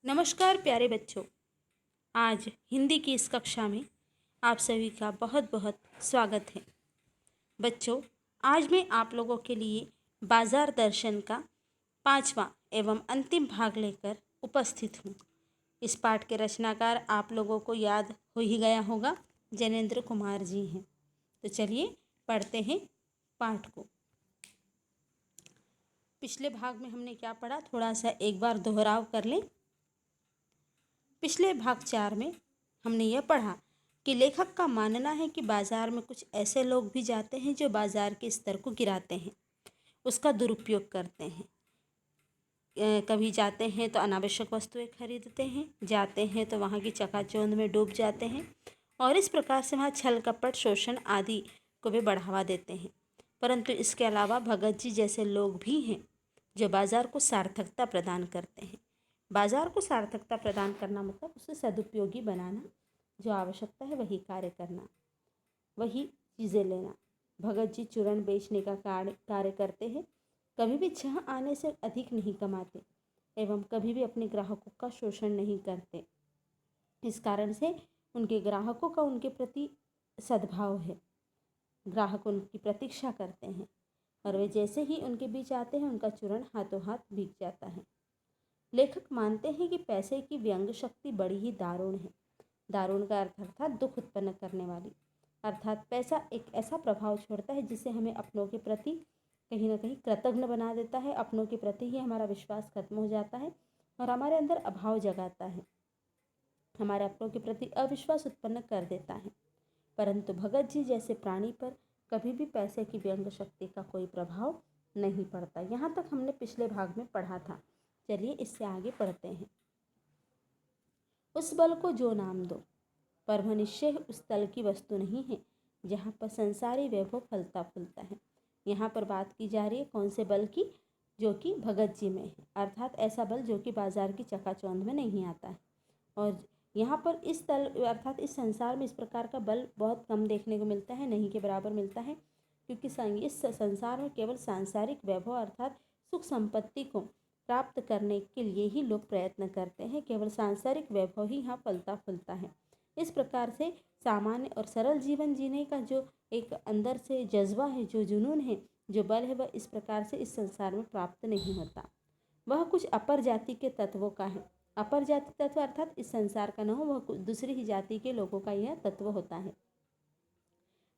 नमस्कार प्यारे बच्चों। आज हिंदी की इस कक्षा में आप सभी का बहुत बहुत स्वागत है। बच्चों, आज मैं आप लोगों के लिए बाजार दर्शन का 5वां एवं अंतिम भाग लेकर उपस्थित हूँ। इस पाठ के रचनाकार आप लोगों को याद हो ही गया होगा, जैनेन्द्र कुमार जी हैं। तो चलिए पढ़ते हैं पाठ को। पिछले भाग में हमने क्या पढ़ा, थोड़ा सा एक बार दोहराव कर लें। पिछले भाग 4 में हमने यह पढ़ा कि लेखक का मानना है कि बाज़ार में कुछ ऐसे लोग भी जाते हैं जो बाज़ार के स्तर को गिराते हैं, उसका दुरुपयोग करते हैं। कभी जाते हैं तो अनावश्यक वस्तुएं खरीदते हैं, जाते हैं तो वहाँ की चकाचौंध में डूब जाते हैं और इस प्रकार से वहाँ छल कपट शोषण आदि को भी बढ़ावा देते हैं। परंतु इसके अलावा भगत जी जैसे लोग भी हैं जो बाज़ार को सार्थकता प्रदान करते हैं। बाज़ार को सार्थकता प्रदान करना मतलब उसे सदुपयोगी बनाना, जो आवश्यकता है वही कार्य करना, वही चीज़ें लेना। भगत जी चूर्ण बेचने का कार्य करते हैं, कभी भी 6 आने से अधिक नहीं कमाते एवं कभी भी अपने ग्राहकों का शोषण नहीं करते। इस कारण से उनके ग्राहकों का उनके प्रति सद्भाव है। ग्राहक उनकी प्रतीक्षा करते हैं और वे जैसे ही उनके बीच आते हैं उनका चूर्ण हाथों हाथ बिक जाता है। लेखक मानते हैं कि पैसे की व्यंग शक्ति बड़ी ही दारुण है। दारुण का अर्थ अर्थात दुख उत्पन्न करने वाली, अर्थात पैसा एक ऐसा प्रभाव छोड़ता है जिससे हमें अपनों के प्रति कहीं ना कहीं कृतज्ञ बना देता है। अपनों के प्रति ही हमारा विश्वास खत्म हो जाता है और हमारे अंदर अभाव जगाता है, हमारे अपनों के प्रति अविश्वास उत्पन्न कर देता है। परंतु भगत जी जैसे प्राणी पर कभी भी पैसे की व्यंग शक्ति का कोई प्रभाव नहीं पड़ता। यहाँ तक हमने पिछले भाग में पढ़ा था। चलिए इससे आगे पढ़ते हैं। उस बल को जो नाम दो, पर वह निश्चय उस तल की वस्तु नहीं है जहाँ पर संसारी वैभव फलता फूलता है। यहाँ पर बात की जा रही है कौन से बल की, जो कि भगत जी में है, अर्थात ऐसा बल जो कि बाजार की चकाचौंध में नहीं आता है। और यहाँ पर इस तल अर्थात इस संसार में इस प्रकार का बल बहुत कम देखने को मिलता है, नहीं के बराबर मिलता है, क्योंकि इस संसार में केवल सांसारिक वैभव अर्थात सुख संपत्ति को प्राप्त करने के लिए ही लोग प्रयत्न करते हैं। केवल सांसारिक वैभव ही यहाँ फलता फूलता है। इस प्रकार से सामान्य और सरल जीवन जीने का जो एक अंदर से जज्बा है, जो जुनून है, जो बल है, वह इस प्रकार से इस संसार में प्राप्त नहीं होता। वह कुछ अपर जाति के तत्वों का है। अपर जाति तत्व अर्थात इस संसार का न हो, वह कुछ दूसरी ही जाति के लोगों का यह तत्व होता है।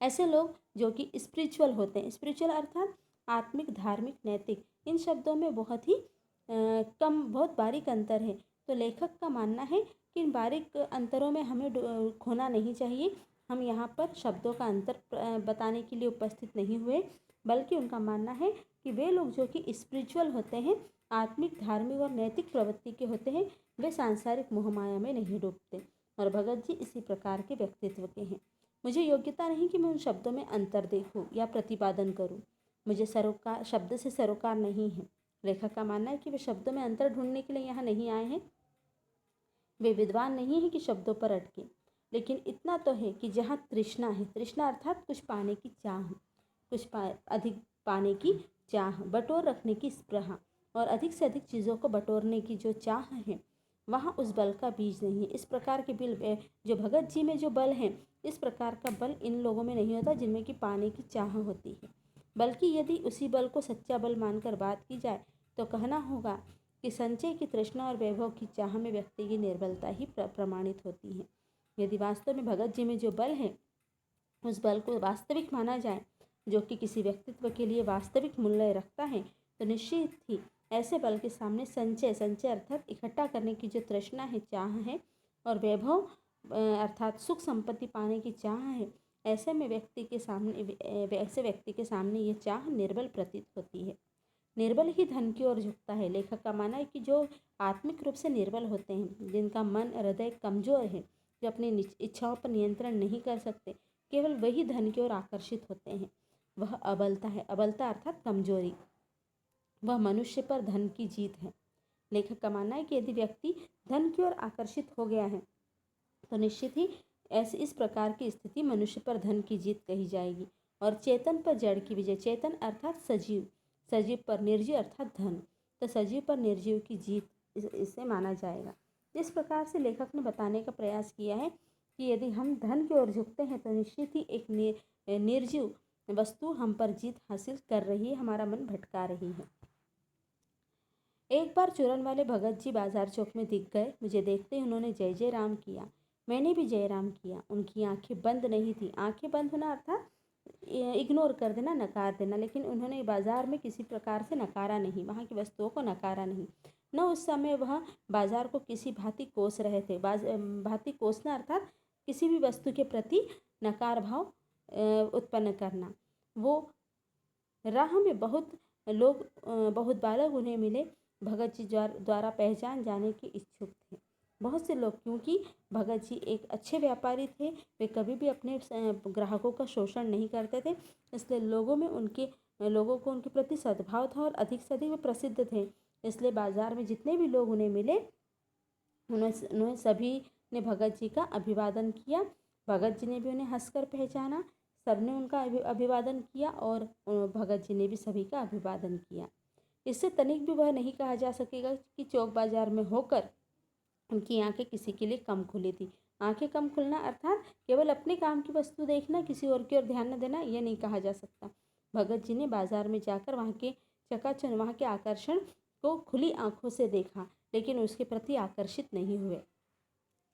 ऐसे लोग जो कि स्पिरिचुअल होते हैं, स्पिरिचुअल अर्थात आत्मिक, धार्मिक, नैतिक, इन शब्दों में बहुत ही बहुत बारीक अंतर है। तो लेखक का मानना है कि इन बारीक अंतरों में हमें खोना नहीं चाहिए। हम यहाँ पर शब्दों का अंतर बताने के लिए उपस्थित नहीं हुए, बल्कि उनका मानना है कि वे लोग जो कि स्पिरिचुअल होते हैं, आत्मिक, धार्मिक और नैतिक प्रवृत्ति के होते हैं, वे सांसारिक मोहमाया में नहीं डूबते। और भगत जी इसी प्रकार के व्यक्तित्व के हैं। मुझे योग्यता नहीं कि मैं उन शब्दों में अंतर देखूं या प्रतिपादन करूं। मुझे सरोकार शब्द से सरोकार नहीं है। लेखक का मानना है कि वे शब्दों में अंतर ढूंढने के लिए यहाँ नहीं आए हैं। वे विद्वान नहीं है कि शब्दों पर अटके, लेकिन इतना तो है कि जहाँ तृष्णा है, तृष्णा अर्थात कुछ पाने की चाह, अधिक पाने की चाह, बटोर रखने की स्पृहा और अधिक से अधिक चीज़ों को बटोरने की जो चाह है, वहाँ उस बल का बीज नहीं है। इस प्रकार के बल जो भगत जी में जो बल है, इस प्रकार का बल इन लोगों में नहीं होता जिनमें कि पाने की चाह होती है। बल्कि यदि उसी बल को सच्चा बल मानकर बात की जाए तो कहना होगा कि संचय की तृष्णा और वैभव की चाह में व्यक्ति की निर्बलता ही प्रमाणित होती है। यदि वास्तव में भगत जी में जो बल है, उस बल को वास्तविक माना जाए, जो कि किसी व्यक्तित्व के लिए वास्तविक मूल्य रखता है, तो निश्चित ही ऐसे बल के सामने संचय अर्थात इकट्ठा करने की जो तृष्णा है, चाह है, और वैभव अर्थात सुख संपत्ति पाने की चाह है, ऐसे व्यक्ति के सामने ये चाह निर्बल प्रतीत होती है। निर्बल ही धन की ओर झुकता है। लेखक का मानना है कि जो आत्मिक रूप से निर्बल होते हैं, जिनका मन हृदय कमजोर है, जो अपनी इच्छाओं पर नियंत्रण नहीं कर सकते, केवल वही धन की ओर आकर्षित होते हैं। वह अबलता है। अबलता अर्थात कमजोरी, वह मनुष्य पर धन की जीत है। लेखक का मानना है कि यदि व्यक्ति धन की ओर आकर्षित हो गया है तो निश्चित ही इस प्रकार की स्थिति मनुष्य पर धन की जीत कही जाएगी और चेतन पर जड़ की विजय। चेतन अर्थात सजीव, सजीव पर निर्जीव अर्थात धन, तो सजीव पर निर्जीव की जीत इसे माना जाएगा। इस प्रकार से लेखक ने बताने का प्रयास किया है कि यदि हम धन की ओर झुकते हैं तो निश्चित ही एक निर्जीव वस्तु हम पर जीत हासिल कर रही है, हमारा मन भटका रही है। एक बार चूरन वाले भगत जी बाजार चौक में दिख गए। मुझे देखते ही उन्होंने जय जय राम किया। मैंने भी जय राम किया। उनकी आंखें बंद नहीं थी। आंखें बंद होना अर्थात इग्नोर कर देना, नकार देना, लेकिन उन्होंने बाजार में किसी प्रकार से नकारा नहीं, वहाँ की वस्तुओं को नकारा नहीं। न उस समय वह बाजार को किसी भांति कोस रहे थे। भांति कोसना अर्थात किसी भी वस्तु के प्रति नकार भाव उत्पन्न करना। वो राह में बहुत लोग बहुत बालक उन्हें मिले, भगत जी द्वारा पहचान जाने के इच्छुक थे। बहुत से लोग, क्योंकि भगत जी एक अच्छे व्यापारी थे, वे कभी भी अपने ग्राहकों का शोषण नहीं करते थे, इसलिए लोगों को उनके प्रति सद्भाव था और अधिक से अधिक वे प्रसिद्ध थे। इसलिए बाजार में जितने भी लोग उन्हें मिले, उन्हें सभी ने भगत जी का अभिवादन किया। भगत जी ने भी उन्हें हंसकर पहचाना। सबने उनका अभिवादन किया और भगत जी ने भी सभी का अभिवादन किया। इससे तनिक भी वह नहीं कहा जा सकेगा कि चौक बाजार में होकर उनकी आंखें किसी के लिए कम खुली थी। आंखें कम खुलना अर्थात केवल अपने काम की वस्तु देखना, किसी और की ओर ध्यान न देना, यह नहीं कहा जा सकता। भगत जी ने बाजार में जाकर वहाँ के चकाचौंध, वहाँ के आकर्षण को खुली आंखों से देखा, लेकिन उसके प्रति आकर्षित नहीं हुए।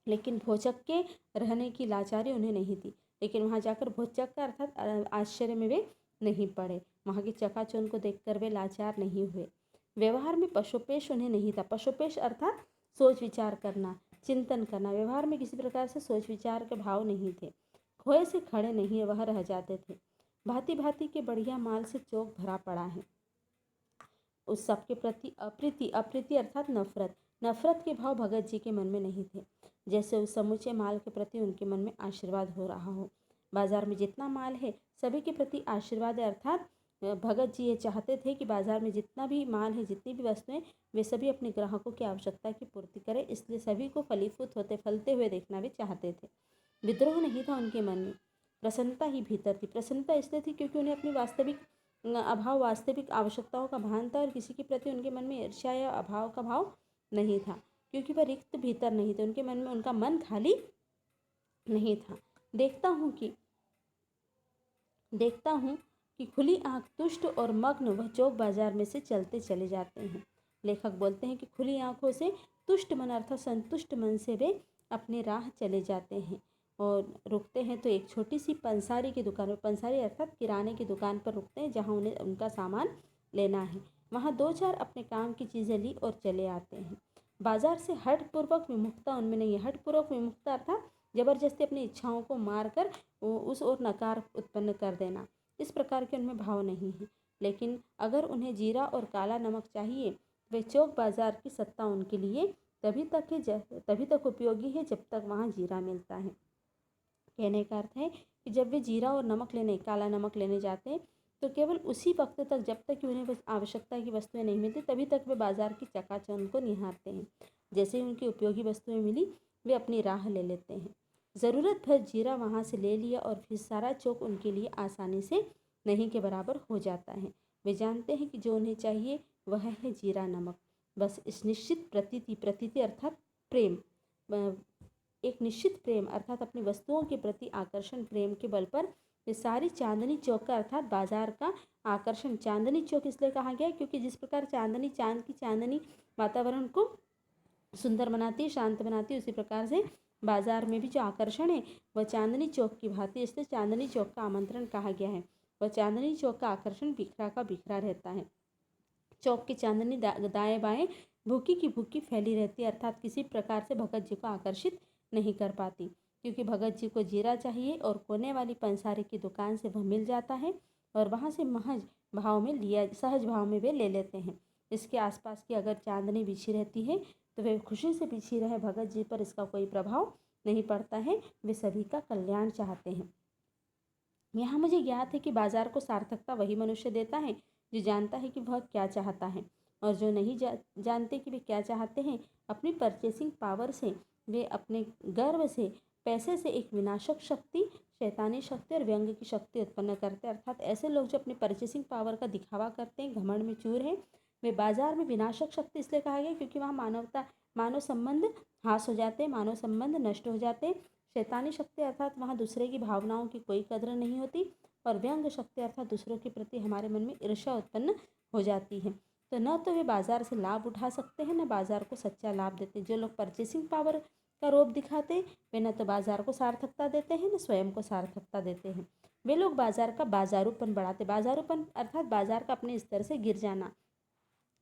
लेकिन भौचक के रहने की लाचारी उन्हें नहीं थी। लेकिन वहाँ जाकर भौचक का अर्थात आश्चर्य में वे नहीं पड़े। वहाँ की चकाचौंध को देखकर वे लाचार नहीं हुए। व्यवहार में पशुपेश उन्हें नहीं था। पशुपेश अर्थात सोच विचार करना, चिंतन करना। व्यवहार में किसी प्रकार से सोच विचार के भाव नहीं थे। खोए से खड़े नहीं वह रह जाते थे। भांति भांति के बढ़िया माल से चौक भरा पड़ा है। उस सब के प्रति अप्रीति अर्थात नफरत के भाव भगत जी के मन में नहीं थे। जैसे उस समूचे माल के प्रति उनके मन में आशीर्वाद हो रहा हो। बाजार में जितना माल है सभी के प्रति आशीर्वाद है, अर्थात भगत जी ये चाहते थे कि बाजार में जितना भी माल है, जितनी भी वस्तुएं, वे सभी अपने ग्राहकों की आवश्यकता की पूर्ति करें। इसलिए सभी को फलीभूत होते फलते हुए देखना वे चाहते थे। विद्रोह नहीं था उनके मन में, प्रसन्नता ही भीतर थी। प्रसन्नता इसलिए थी क्योंकि उन्हें अपनी वास्तविक आवश्यकताओं का भान था और किसी के प्रति उनके मन में ईर्ष्या या अभाव का भाव नहीं था, क्योंकि वह रिक्त भीतर नहीं थे। उनके मन में उनका मन खाली नहीं था। देखता हूँ कि खुली आंख तुष्ट और मग्न वह चौक बाजार में से चलते चले जाते हैं। लेखक बोलते हैं कि खुली आंखों से तुष्ट मन अर्थात संतुष्ट मन से वे अपनी राह चले जाते हैं और रुकते हैं तो एक छोटी सी पंसारी की दुकान में, पंसारी अर्थात किराने की दुकान पर रुकते हैं, जहाँ उन्हें उनका सामान लेना है। वहाँ दो चार अपने काम की चीज़ें ली और चले आते हैं। बाजार से हठपूर्वक विमुखता उनमें नहीं है। हठपूर्वक विमुखता अर्थात जबरदस्ती अपनी इच्छाओं को मारकर उस ओर नकार उत्पन्न कर देना, इस प्रकार के उनमें भाव नहीं है। लेकिन अगर उन्हें जीरा और काला नमक चाहिए, वे चौक बाजार की सत्ता उनके लिए तभी तक उपयोगी है जब तक वहाँ जीरा मिलता है। कहने का अर्थ है कि जब वे जीरा और काला नमक लेने जाते हैं तो केवल उसी वक्त तक, जब तक कि उन्हें आवश्यकता की वस्तुएं नहीं मिलती, तभी तक वे बाजार की चकाचौंध को निहारते हैं। जैसे ही उनकी उपयोगी वस्तुएं मिली, वे अपनी राह ले लेते हैं। ज़रूरत भर जीरा वहाँ से ले लिया और फिर सारा चौक उनके लिए आसानी से नहीं के बराबर हो जाता है। वे जानते हैं कि जो उन्हें चाहिए वह है जीरा नमक। बस इस निश्चित प्रतीति अर्थात प्रेम, एक निश्चित प्रेम अर्थात अपनी वस्तुओं के प्रति आकर्षण, प्रेम के बल पर ये सारी चांदनी चौक का अर्थात बाजार का आकर्षण। चांदनी चौक इसलिए कहा गया क्योंकि जिस प्रकार चांद की चांदनी वातावरण को सुंदर बनाती है, शांत बनाती है, उसी प्रकार से बाजार में भी जो आकर्षण है वह चांदनी चौक की भांति, इसलिए चांदनी चौक का आमंत्रण कहा गया है। वह चांदनी चौक का आकर्षण बिखरा का बिखरा रहता है। चौक की चांदनी दाएं बाएं भूखी की भूखी फैली रहती है, अर्थात किसी प्रकार से भगत जी को आकर्षित नहीं कर पाती, क्योंकि भगत जी को जीरा चाहिए और कोने वाली पंसारी की दुकान से वह मिल जाता है और वहाँ से सहज भाव में वे ले लेते हैं। इसके आसपास की अगर चांदनी बिछी रहती है तो वे खुशी से बिछी रहे, भगत जी पर इसका कोई प्रभाव नहीं पड़ता है। वे सभी का कल्याण चाहते हैं। यहाँ मुझे ज्ञात है कि बाजार को सार्थकता वही मनुष्य देता है जो जानता है कि वह क्या चाहता है, और जो नहीं जानते कि वे क्या चाहते हैं, अपनी परचेसिंग पावर से, वे अपने गर्व से, पैसे से एक विनाशक शक्ति, शैतानी शक्ति और व्यंग की शक्ति उत्पन्न करते हैं। अर्थात ऐसे लोग जो अपनी परचेसिंग पावर का दिखावा करते हैं, घमंड में चूर हैं, वे बाजार में विनाशक शक्ति इसलिए कहा गया क्योंकि वहाँ मानव संबंध हास हो जाते, मानव संबंध नष्ट हो जाते। शैतानी शक्ति अर्थात वहाँ दूसरे की भावनाओं की कोई कदर नहीं होती, और व्यंग शक्ति अर्थात दूसरों के प्रति हमारे मन में ईर्ष्या उत्पन्न हो जाती है। तो न तो वे बाजार से लाभ उठा सकते हैं, न बाजार को सच्चा लाभ देते। जो लोग परचेसिंग पावर का रोप दिखाते वे न तो बाजार को सार्थकता देते हैं, न स्वयं को सार्थकता देते हैं। वे लोग बाजार का बाजारूपन बढ़ाते। बाजारूपन अर्थात बाजार का अपने स्तर से गिर जाना।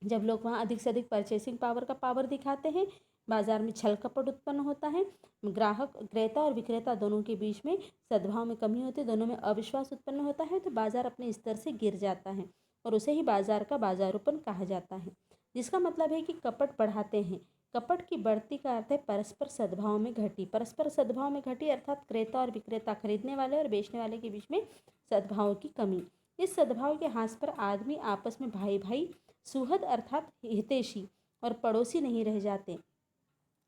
जब लोग वहाँ अधिक से अधिक परचेसिंग पावर का पावर दिखाते हैं, बाजार में छल कपट उत्पन्न होता है, ग्राहक क्रेता और विक्रेता दोनों के बीच में सद्भाव में कमी होती है, दोनों में अविश्वास उत्पन्न होता है, तो बाजार अपने स्तर से गिर जाता है और उसे ही बाजार का बाजारूपन कहा जाता है। जिसका मतलब है कि कपट बढ़ाते हैं। कपट की बढ़ती का अर्थ है परस्पर सद्भाव में घटी। परस्पर सद्भाव में घटी अर्थात क्रेता और विक्रेता, खरीदने वाले और बेचने वाले के बीच में सद्भाव की कमी। इस सद्भाव के ह्रास पर आदमी आपस में भाई भाई, सुहृद अर्थात हितैषी और पड़ोसी नहीं रह जाते।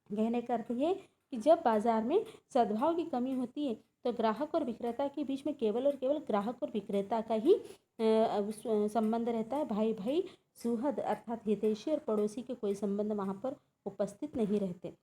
कहने का अर्थ ये कि जब बाजार में सद्भाव की कमी होती है तो ग्राहक और विक्रेता के बीच में केवल और केवल ग्राहक और विक्रेता का ही संबंध रहता है। भाई भाई, सुहृद अर्थात हितैषी और पड़ोसी के कोई संबंध वहाँ पर उपस्थित नहीं रहते।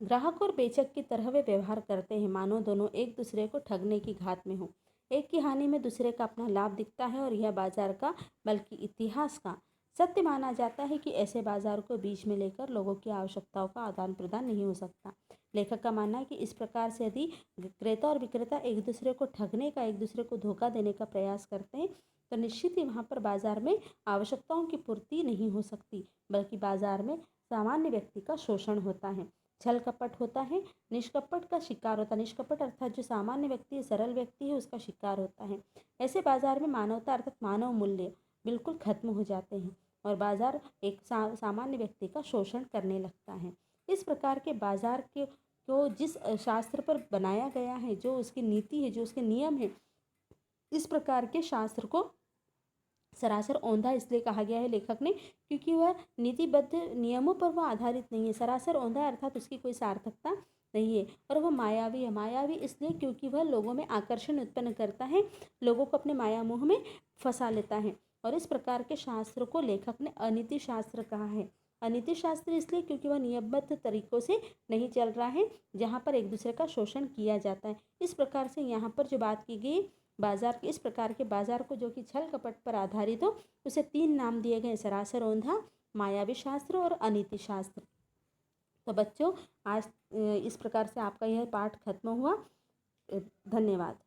ग्राहक और बेचक की तरह वे व्यवहार करते हैं मानो दोनों एक दूसरे को ठगने की घात में हो। एक की हानि में दूसरे का अपना लाभ दिखता है, और यह बाजार का बल्कि इतिहास का सत्य माना जाता है कि ऐसे बाजार को बीच में लेकर लोगों की आवश्यकताओं का आदान प्रदान नहीं हो सकता। लेखक का मानना है कि इस प्रकार से यदि क्रेता और विक्रेता एक दूसरे को ठगने का, एक दूसरे को धोखा देने का प्रयास करते हैं तो निश्चित ही वहाँ पर बाजार में आवश्यकताओं की पूर्ति नहीं हो सकती, बल्कि बाजार में सामान्य व्यक्ति का शोषण होता है, छल कपट होता है, निष्कपट का शिकार होता है। निष्कपट अर्थात जो सामान्य व्यक्ति है, सरल व्यक्ति है, उसका शिकार होता है। ऐसे बाजार में मानवता अर्थात मानव मूल्य बिल्कुल खत्म हो जाते हैं और बाजार एक सामान्य व्यक्ति का शोषण करने लगता है। इस प्रकार के बाजार के को जिस शास्त्र पर बनाया गया है, जो उसकी नीति है, जो उसके नियम है, इस प्रकार के शास्त्र को सरासर औंधा इसलिए कहा गया है लेखक ने क्योंकि वह नीतिबद्ध नियमों पर वह आधारित नहीं है। सरासर औंधा अर्थात उसकी कोई सार्थकता नहीं है, और वह मायावी है। मायावी इसलिए क्योंकि वह लोगों में आकर्षण उत्पन्न करता है, लोगों को अपने माया मोह में फंसा लेता है। और इस प्रकार के शास्त्र को लेखक ने अनीति शास्त्र कहा है। अनीति शास्त्र इसलिए क्योंकि वह नियमबद्ध तरीकों से नहीं चल रहा है, जहाँ पर एक दूसरे का शोषण किया जाता है। इस प्रकार से यहाँ पर जो बात की गई बाजार के, इस प्रकार के बाजार को जो कि छल कपट पर आधारित हो, उसे 3 नाम दिए गए: सरासर औंधा, मायावी शास्त्र और अनीति शास्त्र। तो बच्चों, आज इस प्रकार से आपका यह पाठ खत्म हुआ। धन्यवाद।